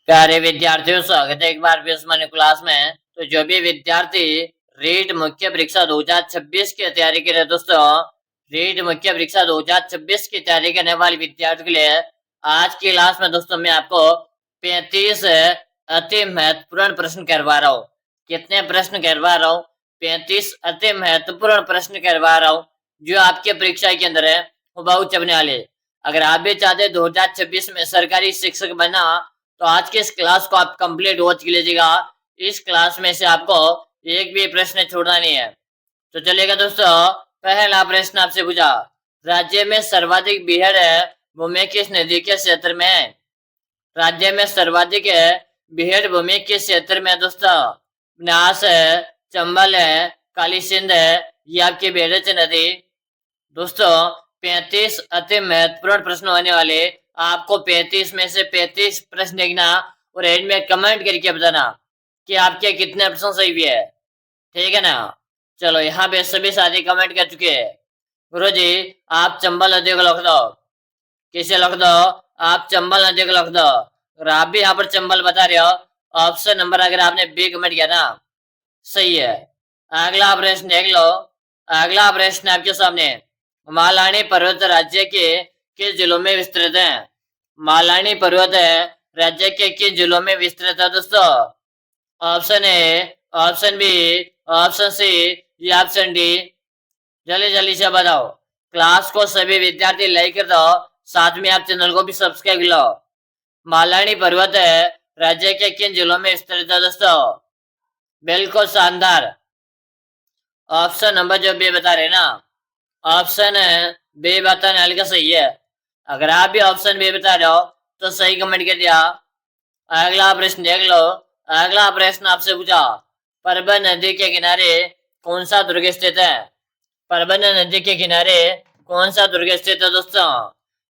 प्यारे विद्यार्थियों, स्वागत है एक बार फिर हमारी क्लास में। तो जो भी विद्यार्थी रीट मुख्य परीक्षा 2026 की तैयारी कर रहे हैं दोस्तों, रीट मुख्य परीक्षा 2026 की तैयारी करने वाले विद्यार्थियों के लिए आज की क्लास में दोस्तों मैं आपको 35 अति महत्वपूर्ण प्रश्न करवा रहा हूँ। कितने प्रश्न करवा रहा हूँ? 35 अति महत्वपूर्ण प्रश्न करवा रहा हूँ जो आपके परीक्षा के अंदर है वो बहुत चुभने वाले। अगर आप भी चाहते 2026 में सरकारी शिक्षक बनना तो आज के इस क्लास को आप कंप्लीट वॉच लीजिएगा। इस क्लास में से आपको एक भी प्रश्न छोड़ना नहीं है। तो चलिएगा दोस्तों, पहला प्रश्न आपसे पूछा, राज्य में सर्वाधिक बीहड़ भूमि किस नदी के क्षेत्र में है? राज्य में सर्वाधिक बीहड़ भूमि किस क्षेत्र में है दोस्तों? ब्यास है, चंबल है, काली सिंध है, ये आपकी बेड़च नदी। दोस्तों 35 अति महत्वपूर्ण प्रश्न होने वाले, आपको 35 में से 35 प्रश्न देखना और एंड में कमेंट करके बताना कि आपके कितने प्रश्न सही भी है, ठीक है ना। चलो यहाँ पे सभी साथी कमेंट कर चुके हैं। गुरु जी आप चंबल नदी को लिख दो। किसे लिख दो? आप चंबल नदी को लिख दो। और आप भी यहाँ पर चंबल बता रहे हो, ऑप्शन नंबर अगर आपने बी कमेंट किया ना, सही है। अगला प्रश्न देख लो। अगला प्रश्न आपके सामने, मालानी पर्वत राज्य के किस जिलों में विस्तृत है? मालानी पर्वत राज्य के किस जिलों में विस्तृत है दोस्तों? Option A, option B, option C या ऑप्शन डी? जल्दी जल्दी से बताओ। क्लास को सभी विद्यार्थी लाइक कर दो, साथ में आप चैनल को भी सब्सक्राइब कर लो। मालानी पर्वत राज्य के किन जिलों में विस्तृत है दोस्तों? बिल्कुल शानदार। ऑप्शन नंबर जो बी बता रहे ना, ऑप्शन बी बताने वाले का सही है। अगर आप भी ऑप्शन बी बता रहे हो तो सही कमेंट कर दिया। अगला प्रश्न देख लो। अगला प्रश्न आपसे पूछा, परबन नदी के किनारे कौन सा दुर्ग स्थित है? परबन नदी के किनारे कौन सा दुर्ग स्थित है दोस्तों?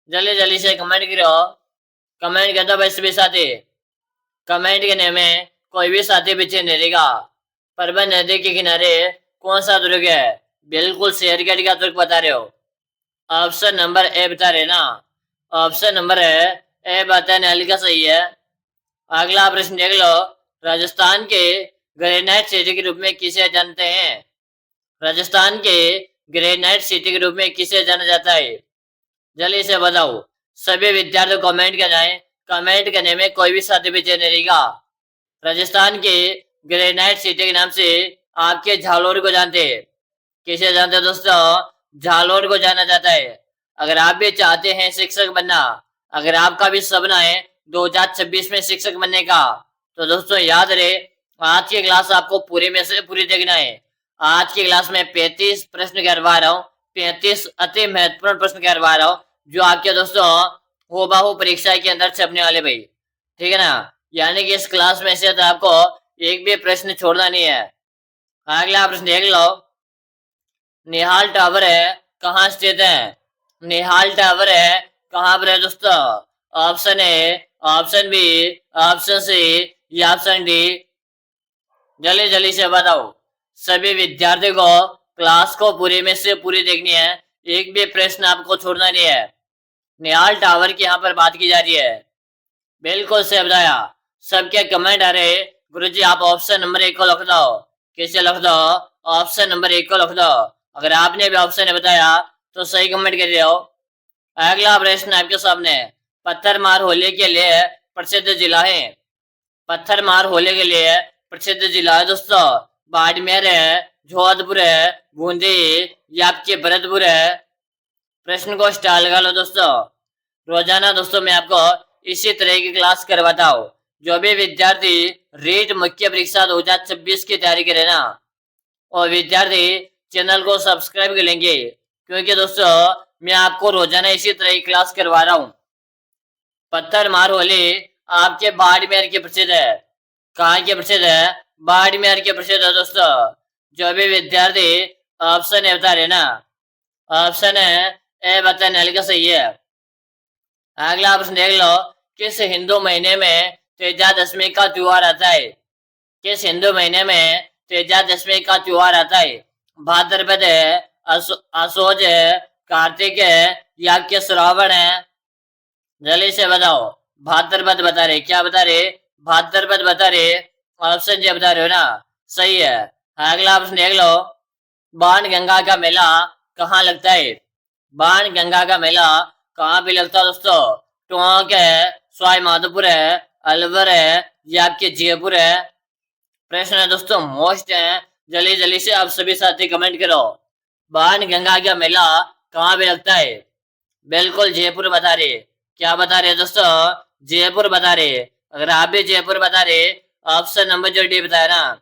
जल्दी जल्दी से कमेंट करो। कमेंट कर दो भाई सभी साथी। कमेंट करने में कोई भी साथी पीछे नहीं रहेगा। परबन नदी के किनारे कौन सा दुर्ग है? बिल्कुल शेरगढ़ का दुर्ग बता रहे हो। ऑप्शन नंबर ए बता रहे ना, ऑप्शन नंबर ए बताने वाले का सही है। अगला प्रश्न देख लो। राजस्थान के ग्रेनाइट सिटी के रूप में किसे जानते हैं? राजस्थान के ग्रेनाइट सिटी के रूप में किसे जाना जाता है? जल्दी से बताओ। सभी विद्यार्थी कमेंट कर जाए। कमेंट करने में कोई भी साथी पीछे नहीं रहेगा। राजस्थान के ग्रेनाइट सिटी के नाम से आपके झालोर को जानते हैं। किसे जानते हैं दोस्तों? झालोर को जाना जाता है। अगर आप भी चाहते हैं शिक्षक बनना, अगर आपका भी सपना है 2026 में शिक्षक बनने का, तो दोस्तों याद रहे आज की क्लास आपको पूरी में से पूरी देखना है। आज की क्लास में 35 प्रश्न करवा रहा हूँ, 35 अति महत्वपूर्ण प्रश्न करवा रहा हूँ जो आपके दोस्तों हुबहू परीक्षा के अंदर छपने वाले भाई, ठीक है ना। यानी कि इस क्लास में से तो आपको एक भी प्रश्न छोड़ना नहीं है। अगला प्रश्न देख लो। निहाल टावर कहाँ स्थित है? निहाल टावर कहाँ पर है दोस्तों? Option A, option B, option C या ऑप्शन डी? जल्दी जल्दी से बताओ। सभी विद्यार्थियों को क्लास को पूरी में से पूरी देखनी है, एक भी प्रश्न आपको छोड़ना नहीं है। निहाल टावर की यहाँ पर बात की जा रही है। बिल्कुल से बताया। सबके कमेंट आ रहे, गुरुजी आप ऑप्शन नंबर 1 को लिख दो। किसे लिख दो? ऑप्शन नंबर 1 को लिख दो। अगर आपने भी ऑप्शन बताया तो सही कमेंट कर रहे हो। अगला प्रश्न आपके सामने, पत्थरमार होली के लिए प्रसिद्ध जिला है। पत्थरमार होली के लिए प्रसिद्ध जिला है दोस्तों बाड़मेर है, जोधपुर है, बूंदी या आपके भरतपुर है? प्रश्न को स्टार लगा लो दोस्तों। रोजाना दोस्तों मैं आपको इसी तरह की क्लास करवाता हूँ। जो भी विद्यार्थी रीट मुख्य परीक्षा 2026 की तैयारी करे ना, और विद्यार्थी चैनल को सब्सक्राइब कर लेंगे, क्योंकि दोस्तों मैं आपको रोजाना इसी तरह की क्लास करवा रहा हूँ। पत्थरमार होली आपके बाड़मेर की प्रसिद्ध है। कहाँ की प्रसिद्ध है? बाड़मेर की प्रसिद्ध है दोस्तों। जो भी विद्यार्थी ऑप्शन ए बता रहे ना, ऑप्शन ए बताने वाले का सही है। अगला प्रश्न देख लो। किस हिंदू महीने में तेजा दशमी का त्योहार आता है? किस हिंदू महीने में तेजा दशमी का त्योहार आता है? भाद्रपद है, असोज है, कार्तिक है या के श्रावण है? जल्दी से बताओ। भाद्रपद बता रहे, क्या बता रहे? बहत्तर पद बता रहे, ऑप्शन जी बता रहे हो ना, सही है। अगला ऑप्शन देख लो, बाण गंगा का मेला कहाँ लगता है? बाण गंगा का मेला कहाँ पे लगता है दोस्तों? टोंक है, सवाई माधोपुर है, अलवर है, ये आपके जयपुर है। प्रश्न है दोस्तों मोस्ट है, जल्दी जल्दी से आप सभी साथी कमेंट करो। बाण गंगा का मेला कहाँ पे लगता है? बिल्कुल जयपुर बता रहे। क्या बता रहे दोस्तों? जयपुर बता रहे। अगर आप भी जयपुर बता रहे, ऑप्शन नंबर जो डी बताया ना,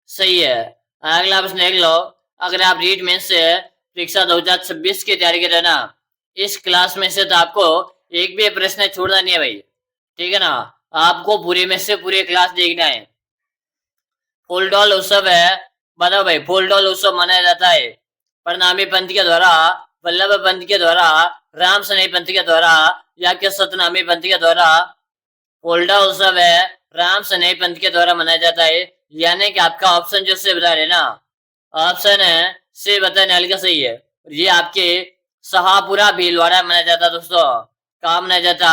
सही है। अगला प्रश्न देख लो, अगर आप रीट मेंस से परीक्षा 2026 की तैयारी कर रहे हो ना, इस क्लास में से तो आपको एक भी प्रश्न छोड़ना नहीं है भाई, ठीक है ना। आपको पूरे में से पूरी क्लास देखना है। फूलडोल उत्सव है, बताओ भाई, फूलडोल उत्सव मनाया जाता है प्रणामी पंथ के द्वारा, वल्लभ पंथ के द्वारा, राम सनेही पंथ के द्वारा, या के सतनामी पंथ के द्वारा? फूलडोल उत्सव है राम सनेही पंथ के द्वारा मनाया जाता है, यानी कि आपका ऑप्शन जो से बता रहे ना, ऑप्शन है सी बताने वाले का सही है। ये आपके शाहपुरा भीलवाड़ा मनाया जाता है दोस्तों। कहाँ मनाया जाता?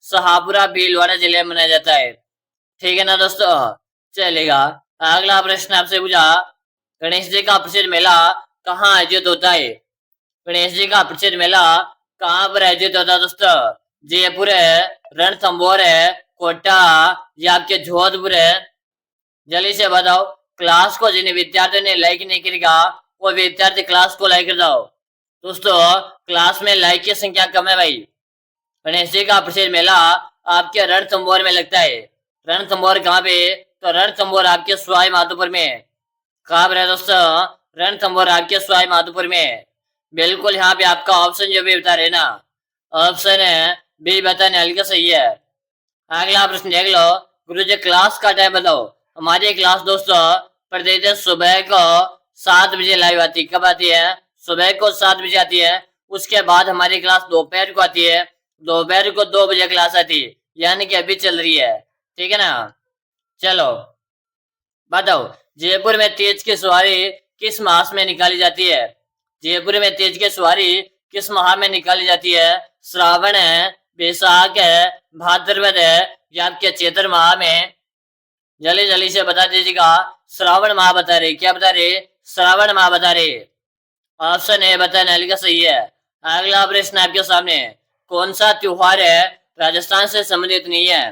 शाहपुरा भीलवाड़ा जिले में मनाया जाता है, ठीक है ना दोस्तों। चलेगा। अगला प्रश्न आपसे पूछा, गणेश जी का प्रसिद्ध मेला कहाँ आयोजित होता है? गणेश जी का प्रसिद्ध मेला कहाँ पर आयोजित होता है दोस्तों? जयपुर है, रणथंभौर है, कोटा, या आपके जोधपुर है? जल्दी से बताओ। क्लास को जिन विद्यार्थियों ने लाइक नहीं करेगा, वो विद्यार्थी क्लास को लाइक कर दो दोस्तों। क्लास में लाइक की संख्या कम है भाई। गणेश जी का प्रसिद्ध मेला आपके रणथंभौर में लगता है। रणथंभौर कहाँ पे? तो रणथंभौर आपके सवाई माधोपुर में। कहाँ पर है दोस्तों? रणथंभौर आपके सवाई माधोपुर में। बिल्कुल यहाँ पे आपका ऑप्शन जो भी बता रहे ना, ऑप्शन है बी बताने हल्का सही है। अगला प्रश्न देख लो, गुरु जी क्लास का टाइम बताओ। हमारी क्लास दोस्तों प्रतिदिन सुबह को 7 बजे लाइव आती है। कब आती है? सुबह को 7 बजे आती है। उसके बाद हमारी क्लास दोपहर को आती है, दोपहर को 2 बजे क्लास आती है, यानी कि अभी चल रही है, ठीक है ना। चलो बताओ, जयपुर में तीज की सवारी किस मास में निकाली जाती है? जयपुर में तीज की सवारी किस माह में निकाली जाती है? श्रावण है, बैसाख है, भाद्रपद है, या आपके चैत्र माह में? जल्दी जल्दी से बता दीजिएगा। श्रावण माह बता रहे। क्या बता रहे? श्रावण माह बता रहे। ऑप्शन ए बताने वाले का सही है। अगला प्रश्न आपके सामने, कौन सा त्योहार है राजस्थान से संबंधित नहीं है?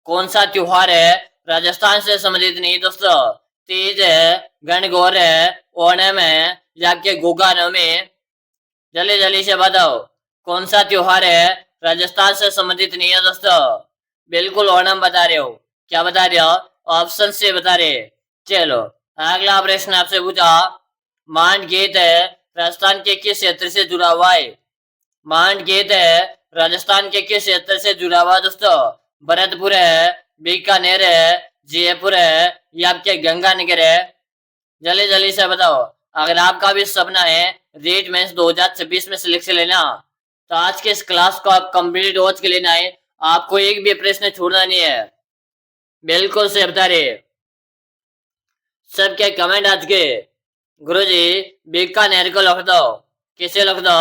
कौन सा त्योहार है राजस्थान से संबंधित नहीं दोस्तों? तीज है, गणगौर है, ओणम है, या आपके गोगा नवमी? जल्दी जल्दी से बताओ, कौन सा त्योहार है राजस्थान से संबंधित नहीं है दोस्तों? बिल्कुल ओणम बता रहे हो। क्या बता रहे हो? ऑप्शन से बता रहे। चलो अगला प्रश्न आपसे पूछा, मांड गीत है राजस्थान के किस क्षेत्र से जुड़ा हुआ है? मांड गीत है राजस्थान के किस क्षेत्र से जुड़ा हुआ दोस्तों? भरतपुर है, बीकानेर है, जयपुर है, या आपके गंगानगर है? जल्दी जल्दी से बताओ। अगर आपका भी सपना है रीट मेंस 2026 में सिलेक्शन लेना, तो आज के इस क्लास को आप कंप्लीट वॉच के लेना है। आपको एक भी प्रश्न छोड़ना नहीं है। बिल्कुल से बता रहे सबके कमेंट आज के, गुरुजी बीकानेर को लिख दो। किसे लिख दो?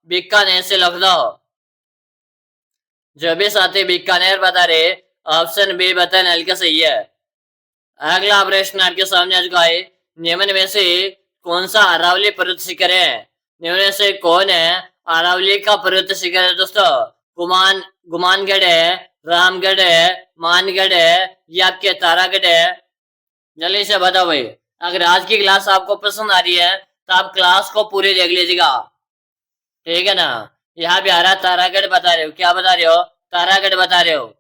बीकानेर से लिख दो। जो भी साथी बीकानेर बता रहे, ऑप्शन बी बताने हल्का सही है। अगला प्रश्न आपके सामने आ चुका है, निम्न में से कौन सा अरावली पर्वत शिखर है? निम्न में से कौन है अरावली का पर्वत शिखर है दोस्तों? गुमानगढ़ है, रामगढ़ है, मानगढ़ है, या आपके तारागढ़ है? जल्दी से बताओ भाई। अगर आज की क्लास आपको पसंद आ रही है तो आप क्लास को पूरी देख लीजिएगा, ठीक है ना। यहाँ पे आ रहा तारागढ़ बता रहे हो। क्या बता रहे हो? तारागढ़ बता रहे हो।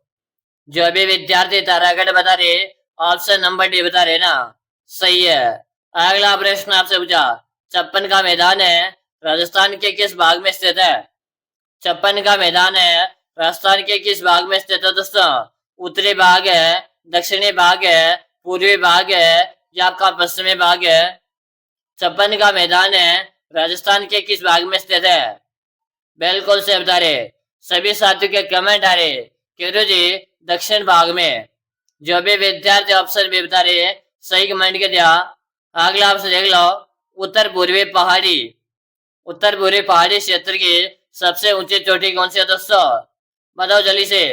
जो भी विद्यार्थी तारागढ़ बता रहे, ऑप्शन नंबर डी बता रहे ना, सही है। अगला प्रश्न आपसे पूछा, छप्पन का मैदान है राजस्थान के किस भाग में स्थित है? छप्पन का मैदान है राजस्थान के किस भाग में स्थित है दोस्तों? उत्तरी भाग है, दक्षिणी भाग है, पूर्वी भाग है, या आपका पश्चिमी भाग है? छप्पन का मैदान है राजस्थान के किस भाग में स्थित है? बिल्कुल से बता रहे। सभी साथियों के कमेंट आ रहे कि जी दक्षिण भाग में। जो भी विद्यार्थी ऑप्शन भी बता रहे, सही कमेंट के दिया। अगला आपसे देख लो, उत्तर पूर्वी पहाड़ी क्षेत्र की सबसे ऊंची चोटी कौन सी है दोस्तों? बताओ जल्दी से,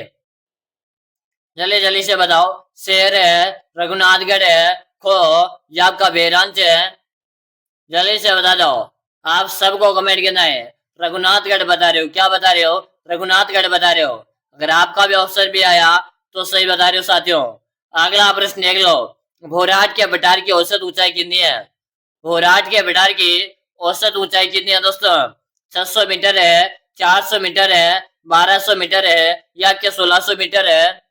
जल्दी जल्दी से बताओ। शेर है, रघुनाथगढ़ है, खो या आपका बेरांच है। जल्दी से बता दो। आप सबको कमेंट करना है। रघुनाथगढ़ बता रहे हो, क्या बता रहे हो? रघुनाथगढ़ बता रहे हो। अगर आपका भी ऑप्शन भी आया तो सही बता रहे हो साथियों। अगला प्रश्न देख लो। भोराट के बटार की औसत ऊंचाई कितनी है? भोराट के बटार की औसत ऊंचाई कितनी है दोस्तों? 600 मीटर है, 400 मीटर है, 1200 मीटर है या क्या 1600 मीटर है?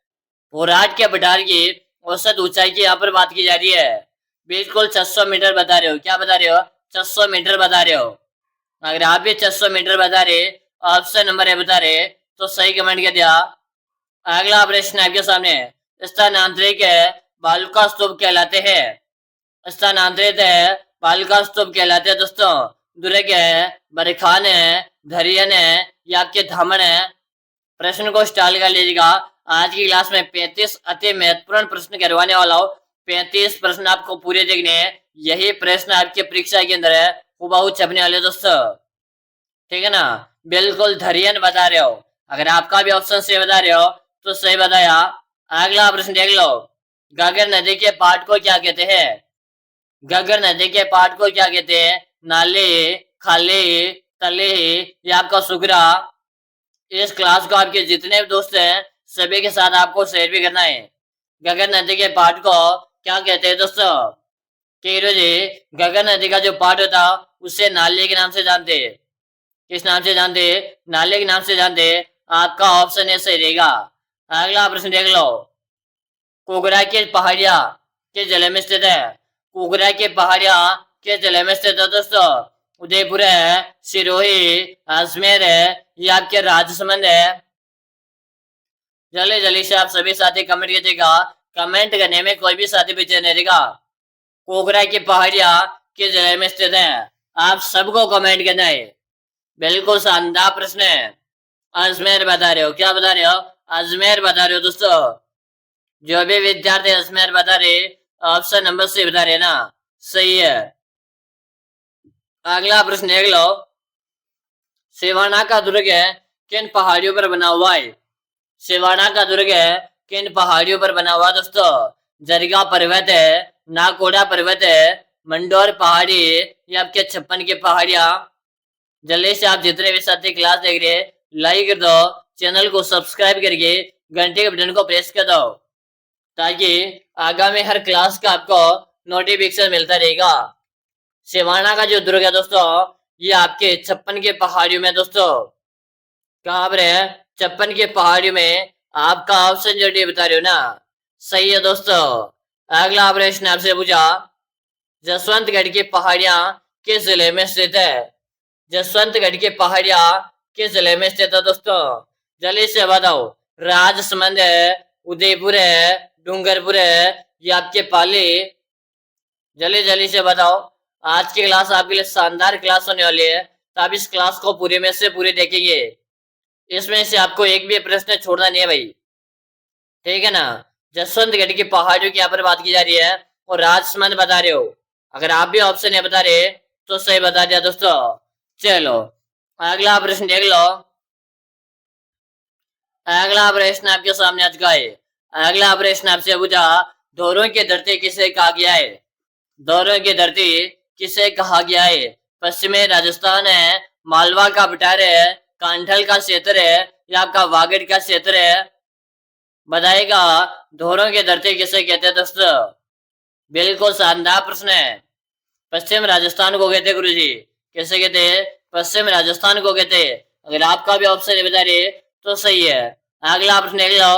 भोराट के बटार की औसत ऊंचाई की यहाँ पर बात की जा रही है। बिल्कुल 600 मीटर बता रहे हो। क्या बता रहे हो? 600 मीटर बता रहे हो। अगर आप भी 600 मीटर बता रहे, ऑप्शन नंबर है बता रहे, तो सही कमेंट कर दिया। अगला प्रश्न आपके सामने। स्थानांतरित बालुका स्तूप कहलाते हैं। स्थानांतरित बालुका स्तूप कहलाते हैं दोस्तों। दुर्ग है, बरखान है, धरियन है या आपके धामन है? प्रश्न को स्टार्ट कर लीजिएगा। आज की क्लास में 35 अति महत्वपूर्ण प्रश्न करवाने वाला हूँ। 35 प्रश्न आपको पूरे देखने हैं। यही प्रश्न आपके परीक्षा के अंदर है, हुबहू छपने वाले दोस्तों। ठीक है ना? बिल्कुल धरियन बता रहे हो। अगर आपका भी ऑप्शन से बता रहे हो तो सही बताया। अगला प्रश्न देख लो। घग्गर नदी के पाठ को क्या कहते हैं? घग्गर नदी के पाठ को क्या कहते हैं? नाले, खाले, तले या आपका सुगरा? इस क्लास को आपके जितने भी दोस्त हैं सभी के साथ आपको शेयर भी करना है। घग्गर नदी के पाठ को क्या कहते हैं दोस्तों? कीरो जी, घग्गर नदी का जो पाठ होता उसे नाले के नाम से जानते हैं। किस नाम से जानते? नाले के नाम से जानते। आपका ऑप्शन ए सही रहेगा। अगला प्रश्न देख लो। कोगरा के पहाड़िया किस जिले में स्थित है? कोगरा के पहाड़िया किस जिले में स्थित है दोस्तों? उदयपुर है, सिरोही, अजमेर है या आपके राजसमंद है? जल्दी जल्दी से आप सभी साथी कमेंट कीजिएगा। कमेंट करने में कोई भी साथी पीछे नहीं रहेगा। कोगरा की पहाड़िया किस जिले में स्थित है? आप सबको कमेंट करना है। बिल्कुल शानदार प्रश्न है। अजमेर बता रहे हो। क्या बता रहे हो? अजमेर बता रहे हो दोस्तों। जो भी विद्यार्थी अजमेर बता रहे, ऑप्शन नंबर से बता रहे ना, सही है। अगला प्रश्न देख लो। सिवाना का दुर्ग है किन पहाड़ियों पर बना हुआ है? सिवाना का दुर्ग है किन पहाड़ियों पर बना हुआ दोस्तों? जरगा पर्वत है, नाकोड़ा पर्वत है, मंडोर पहाड़ी या आपके 56 की पहाड़ियां? जल्दी से आप जितने भी साथी क्लास देख रहे हैं लाइक कर दो, चैनल को सब्सक्राइब करके घंटे के बटन को प्रेस कर दो ताकि आगामी हर क्लास का आपको नोटिफिकेशन मिलता रहेगा। सिवाना का जो दुर्ग है दोस्तों ये आपके 56 के पहाड़ियों में दोस्तों। कहाँ पर है? 56 के पहाड़ियों में। आपका ऑप्शन जो बता रहे हो ना, सही है दोस्तों। अगला प्रश्न आपसे पूछा। जसवंतगढ़ की पहाड़ियां किस जिले में स्थित है? जसवंतगढ़ की पहाड़ियां किस जिले में स्थित है दोस्तों? जल्दी से बताओ। राजसमंद है, उदयपुर है, डूंगरपुर है या आपके पाली? जल्दी जल्दी से बताओ। आज की क्लास आपके लिए शानदार क्लास होने वाली है, तो आप इस क्लास को पूरे में से पूरे देखेंगे। इसमें से आपको एक भी प्रश्न छोड़ना नहीं है भाई। ठीक है ना? जसवंतगढ़ की पहाड़ियों की यहाँ पर बात की जा रही है और राजसमंद बता रहे हो। अगर आप भी ऑप्शन ए बता रहे तो सही बता दिया दोस्तों। चलो अगला प्रश्न देख लो। अगला प्रश्न आपके सामने आ चुका है। अगला प्रश्न आपसे पूछा। धोरों की धरती किसे कहा गया है? धोरों की धरती किसे कहा गया है? पश्चिमी राजस्थान है, मालवा का बटार है, कांठल का क्षेत्र है या आपका वागड़ का क्षेत्र है? बताएगा। धोरों की धरती किसे कहते हैं दोस्तों? बिल्कुल शानदार प्रश्न है। पश्चिम राजस्थान को कहते गुरु जी। कैसे कहते हैं? पश्चिम राजस्थान को कहते हैं। अगर आपका भी ऑप्शन बता रहे तो सही है। अगला प्रश्न देख लो।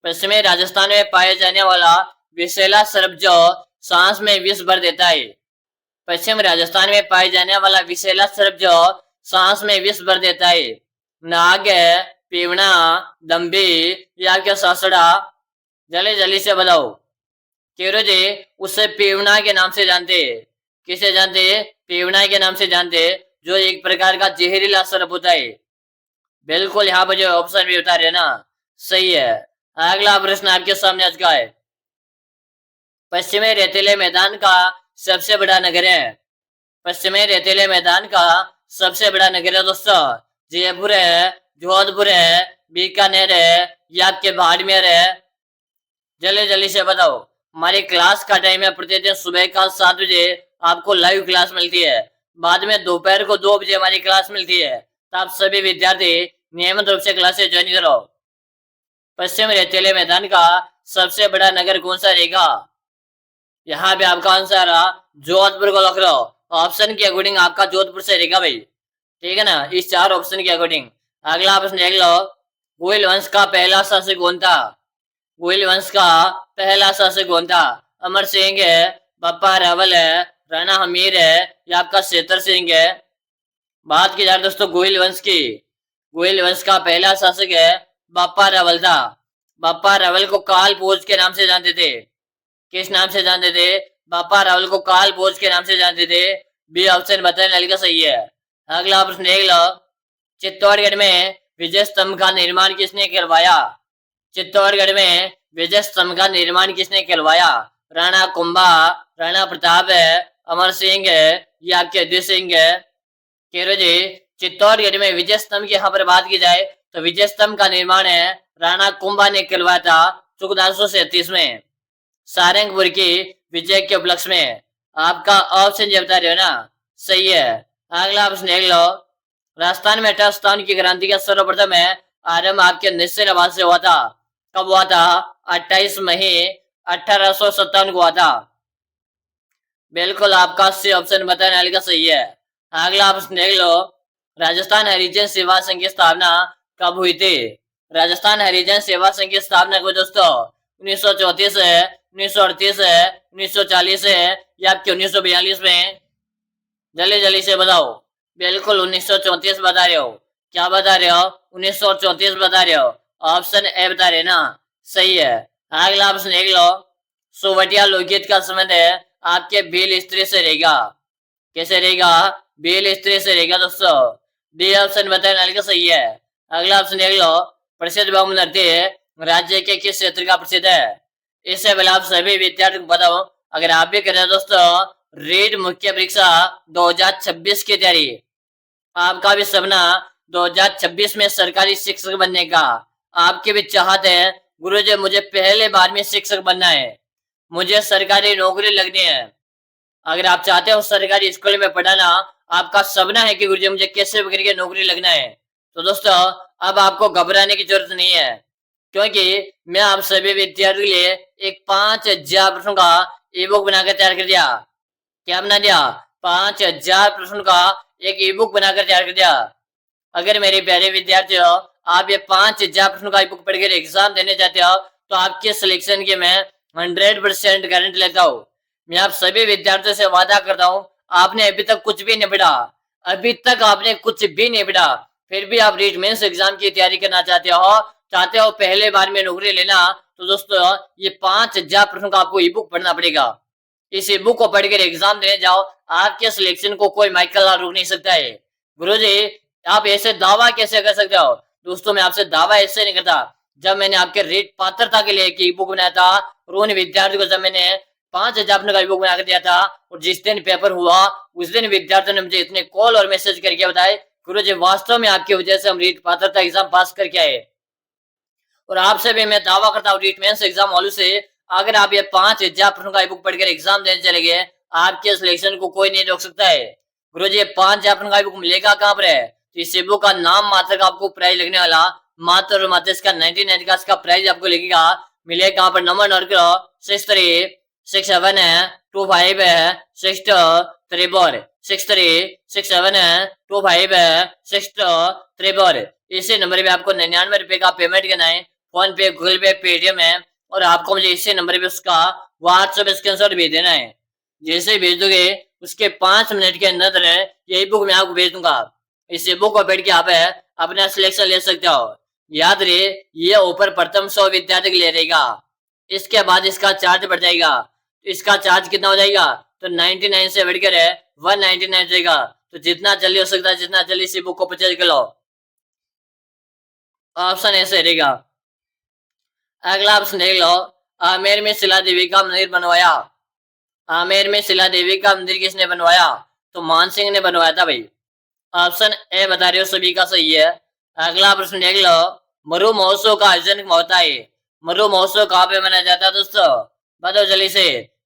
पश्चिमी राजस्थान में पाए जाने वाला विषैला सर्प जो सांस में विष भर देता है। पश्चिम राजस्थान में पाए जाने वाला विषैला सर्प जो सांस में विष भर देता है। नाग है, पीवना, दम्भी या क्या सासड़ा? जल्दी जल्दी से बताओ। केरो जी उसे पीवना के नाम से जानते। किसे जानते? पीवना के नाम से जानते, जो एक प्रकार का जहरीला सर्प होता है। बिल्कुल यहाँ पर जो ऑप्शन भी बता रहे ना, सही है। अगला प्रश्न आपके सामने आ चुका है। पश्चिमी रेतीले मैदान का सबसे बड़ा नगर है। पश्चिमी रेतीले मैदान का सबसे बड़ा नगर है दोस्तों। जयपुर है, जोधपुर है, बीकानेर है या आपके बाड़मेर है? जल्दी जल्दी से बताओ। हमारी क्लास का टाइम है प्रतिदिन सुबह का 7 बजे आपको लाइव क्लास मिलती है। बाद में दोपहर को 2 बजे हमारी क्लास मिलती है। तो आप सभी विद्यार्थी नियमित रूप से क्लासेस ज्वाइन करो। पश्चिम रेतीले मैदान का सबसे बड़ा नगर कौन सा रहेगा? यहाँ पे आपका आंसर जोधपुर को लिख लो। ऑप्शन के अकॉर्डिंग आपका जोधपुर से रहेगा भाई, ठीक है ना, इस 4 ऑप्शन के अकॉर्डिंग। अगला प्रश्न देख लो, गोयल वंश का पहला शासक कौन था? गोयल वंश का पहला शासक कौन था? अमर सिंह है, बप्पा रावल है, राणा हमीर है, या आपका सेतर सिंह है? बात की जाए दोस्तों गोयल वंश की, गोयल वंश का पहला शासक है बप्पा रावल था। बप्पा रावल को काल भोज के नाम से जानते थे। किस नाम से जानते थे? बप्पा रावल को काल भोज के नाम से जानते थे। बी ऑप्शन बताने का सही है। अगला प्रश्न देख लो, चित्तौड़गढ़ में विजय स्तंभ का निर्माण किसने करवाया? चित्तौड़गढ़ में विजय स्तंभ का निर्माण किसने करवाया? राणा कुंभा, राणा प्रताप है, अमर सिंह है, या आपके अजीत सिंह है? केरो जी, चित्तौड़गढ़ में विजय स्तंभ की यहाँ पर बात की जाए तो विजय स्तंभ का निर्माण है राणा कुंभा ने करवाया था 1437 में सारंगपुर की विजय के उपलक्ष्य में। आपका ऑप्शन जो बता रहे हो ना, सही है। अगला ऑप्शन देख लो, राजस्थान में अठारह स्थान की क्रांति का सर्वप्रथम है आरंभ आपके निश्चित से हुआ था। कब हुआ था? 28 मई 1857 को हुआ था। बिल्कुल आपका सी ऑप्शन बताने वाले का सही है। अगला ऑप्शन देख लो, राजस्थान हरिजन सेवा संघ की स्थापना कब हुई थी? राजस्थान हरिजन सेवा संघ की स्थापना को दोस्तों 1934 है, 1938 है, 1940 है, या आपके 1942 में? जल्दी जल्दी से बताओ। बिल्कुल 1934 बता रहे हो। क्या बता रहे हो? 1934 बता रहे हो। ऑप्शन ए बता रहे ना, सही है। अगला ऑप्शन देख लो, सोवटिया लोकगीत का संबंध है आपके भील स्त्री से रहेगा। कैसे रहेगा? भील स्त्री से रहेगा दोस्तों। डी ऑप्शन बताने वाले का सही है। अगला ऑप्शन देख लो, प्रसिद्ध बहु नृत्य राज्य के किस क्षेत्र का प्रसिद्ध है? इससे पहले आप सभी विद्यार्थियों को बताओ, अगर आप भी कर रहे हो दोस्तों रीट मुख्य परीक्षा 2026 की तैयारी, आपका भी सपना 2026 में सरकारी शिक्षक बनने का, आपकी भी चाहत है गुरुजी मुझे पहले बार में शिक्षक बनना है, मुझे सरकारी नौकरी लगनी है। अगर आप चाहते हो सरकारी स्कूल में पढ़ाना, आपका सपना है कि गुरुजी मुझे कैसे भी करके नौकरी लगना है, तो दोस्तों अब आपको घबराने की जरूरत नहीं है, क्योंकि मैं आप सभी विद्यार्थियों के लिए एक 5000 प्रश्नों का ई बुक बनाकर तैयार कर दिया। क्या बना दिया? 5000 प्रश्नों का एक ई बुक बनाकर तैयार कर दिया। अगर मेरे प्यारे विद्यार्थी हो, आप ये 5000 प्रश्नों का ई बुक पढ़कर एग्जाम देने जाते हो, तो आपके सिलेक्शन की मैं 100% गारंटी लेता हूँ। मैं आप सभी विद्यार्थियों से वादा करता हूँ, आपने अभी तक कुछ भी नहीं पढ़ा, अभी तक आपने कुछ भी नहीं पढ़ा, फिर भी आप रीट मेंस एग्जाम की तैयारी करना चाहते हो पहले बार में नौकरी लेना, तो दोस्तों ये 5000 प्रश्नों का आपको ई बुक पढ़ना पड़ेगा। इस ई बुक को पढ़कर एग्जाम देने जाओ, आपके सिलेक्शन को कोई माइकल रोक नहीं सकता है। गुरुजी आप ऐसे दावा कैसे कर सकते हो? दोस्तों मैं आपसे दावा ऐसे नहीं करता। जब मैंने आपके रीट पात्रता के लिए एक ई बुक बनाया था और उन विद्यार्थियों को जब मैंने 5000 अपने का ई बुक बनाकर दिया था, और जिस दिन पेपर हुआ उस दिन विद्यार्थियों ने मुझे इतने कॉल और मैसेज करके बताए, गुरुजी वास्तव में आपकी वजह से हम रीट पात्रता एग्जाम पास करके आए। और आपसे भी मैं दावा करता हूँ रीट मेंस एग्जाम वालों से, अगर आप ये 5000 प्रश्नों का ई बुक पढ़कर एग्जाम देने चले गए, आपके सिलेक्शन को कोई नहीं रोक सकता है। गुरुजी ये 5000 प्रश्नों का ई बुक मिलेगा कहाँ पर है? तो इस ई बुक का नाम मात्र का आपको प्राइस लगने वाला, मात्र और मात्र इसका 99 का इसका प्राइस आपको लगेगा। मिले कहाँ पर? नंबर नोट करो, 6367 है, 25 है, 6234, 6367 है, 25 है, 6234। इसी नंबर पे आपको 99 रुपए का पेमेंट करना है, फोन पे, गूगल पे, पेटीएम है, और आपको मुझे इसी नंबर पे उसका व्हाट्सएप स्क्रीनशॉट भेज देना है। जैसे भेज दोगे उसके 5 मिनट के अंदर यही बुक मैं आपको भेज दूंगा। इस बुक को पढ़ के आप अपना सिलेक्शन ले सकते हो। याद रहे ये ऑफर प्रथम 100 विद्यार्थी के लिए रहेगा, इसके बाद इसका चार्ज बढ़ जाएगा। तो इसका चार्ज कितना हो जाएगा? तो 99 से बढ़कर 199 जाएगा। तो जितना जल्दी हो सकता है जितना जल्दी इस बुक को परचेज कर लो। ऑप्शन ऐसे रहेगा। अगला ऑप्शन देख लो, आमेर में शिला देवी का मंदिर बनवाया। आमेर में शिला देवी का मंदिर किसने बनवाया? तो मान सिंह ने बनवाया था भाई। ऑप्शन ए बता रहे हो सभी का सही है। अगला प्रश्न देख लो, मरु महोत्सव का आयोजन होता है। मरु महोत्सव कहाँ पे मनाया जाता है दोस्तों? बताओ जल्दी से।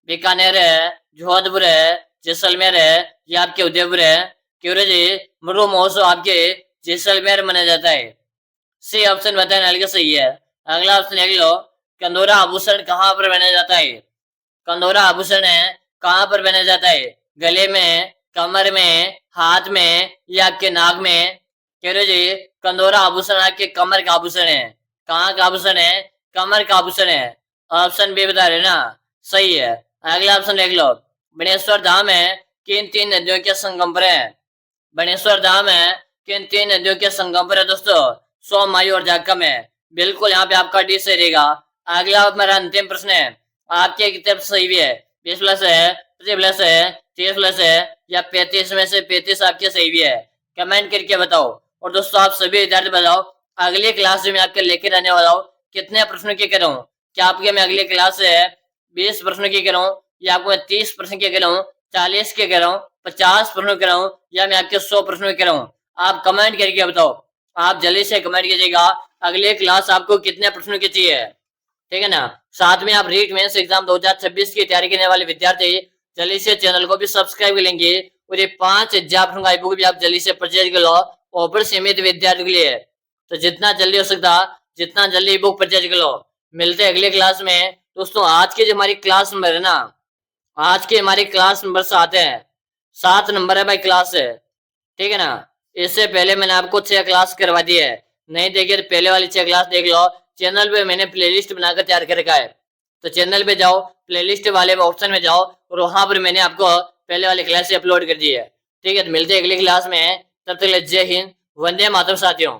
बीकानेर है, जोधपुर है, जैसलमेर है, या आपके उदयपुर है? क्यों रे जी, मरु महोत्सव आपके जैसलमेर मनाया जाता है। सी ऑप्शन बताने वाले का सही है। अगला ऑप्शन देख लो, कंदोरा आभूषण कहाँ पर पहना जाता है? कंदोरा आभूषण है कहाँ पर पहना जाता है? गले में, कमर में, हाथ में, या आपके नाक में? कह रहे जी, कंदोरा आभूषण आपके कमर का आभूषण है। कहाँ का आभूषण है? कमर का आभूषण है। ऑप्शन बी बता रहे ना, सही है। अगला ऑप्शन देख लो, बनेश्वर धाम है किन तीन नदियों के संगम पर है? बनेश्वर धाम है किन तीन नदियों के संगम पर है दोस्तों? सोम, माई और जाखम है। बिल्कुल यहाँ पे आपका डी सही रहेगा। अगला मेरा अंतिम प्रश्न है, आपके कितने सही भी है? 20 प्लस है, 25 प्लस है, 30 प्लस है, या 35 में से 35 आपके सही भी है? कमेंट करके बताओ। और दोस्तों आप सभी विद्यार्थी बताओ, अगली क्लास में आपके लेकर आने वाला हूँ कितने प्रश्नों की करूँ? क्या आपके मैं अगली क्लास से 20 प्रश्नों की करूँ, या आपको मैं 30 प्रश्न की करूँ, 40 के कराऊं, 50 प्रश्नों कराऊं, या मैं आपके 100 प्रश्नों कराऊं? आप कमेंट करके बताओ। आप जल्दी से कमेंट कीजिएगा अगली क्लास आपको कितने प्रश्नों की चाहिए, ठीक है ना। साथ में आप रीट मेंस एग्जाम 2026 की तैयारी करने वाले विद्यार्थी जल्दी से चैनल को भी सब्सक्राइब कर लेंगे, और ये 5 एग्जाम का बुक भी आप जल्दी से परचेज कर लो, ओपन सीमित विद्यार्थियों के लिए। तो जितना जल्दी हो सकता जितना जल्दी बुक परचेज कर लो। मिलते हैं अगली क्लास में दोस्तों। आज की जो हमारी क्लास नंबर है ना, आज के हमारी क्लास नंबर 7 है, 7 नंबर है भाई क्लास है, ठीक है ना। इससे पहले मैंने आपको 6 क्लास करवा दी है, नहीं देखिए तो पहले वाली 6 क्लास देख लो। चैनल पे मैंने प्लेलिस्ट बनाकर तैयार कर रखा है, तो चैनल पे जाओ, प्लेलिस्ट वाले ऑप्शन में जाओ, और वहां पर मैंने आपको पहले वाली क्लास अपलोड कर दी है, ठीक है। तो मिलते हैं अगली क्लास में, तब तक जय हिंद, वंदे मातरम साथियों।